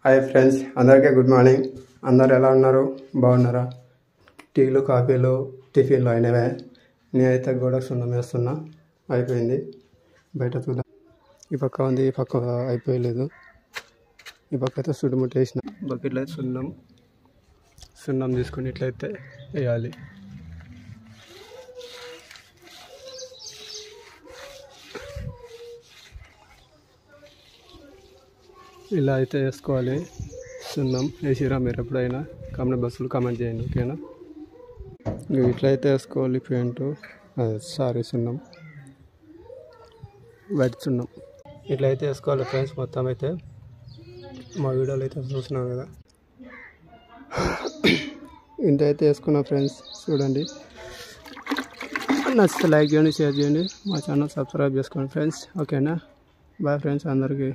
Hi friends, అందరికీ good morning. అందరు ఎలా ఉన్నారు? బాగున్నారా? టీలు కాఫీలు టిఫిన్లు అయినవే. నేనైతే గోడకు సున్నం వేస్తున్నా. అయిపోయింది. బయట చూద్దాం. ఈ పక్క ఉంది, ఈ పక్క అయిపోయలేదు. ఈ పక్క అయితే సుడిముట్టు వేసిన బకెట్లో అయితే సున్నం తీసుకొని ఇట్లయితే వేయాలి. ఇలా అయితే వేసుకోవాలి. సున్నం వేసిరా మీరు ఎప్పుడైనా? బస్సులు కామెంట్ చేయండి, ఓకేనా? ఇట్లయితే వేసుకోవాలి. సున్నం, వైట్ సున్నం ఇట్లయితే వేసుకోవాలి ఫ్రెండ్స్. మొత్తం అయితే మా వీడియోలో అయితే చూస్తున్నాం కదా, ఇంత అయితే వేసుకున్నాం ఫ్రెండ్స్. చూడండి, నచ్చితే లైక్ చేయండి, షేర్ చేయండి, మా ఛానల్ సబ్స్క్రైబ్ చేసుకోండి ఫ్రెండ్స్, ఓకేనా? బాయ్ ఫ్రెండ్స్ అందరికీ.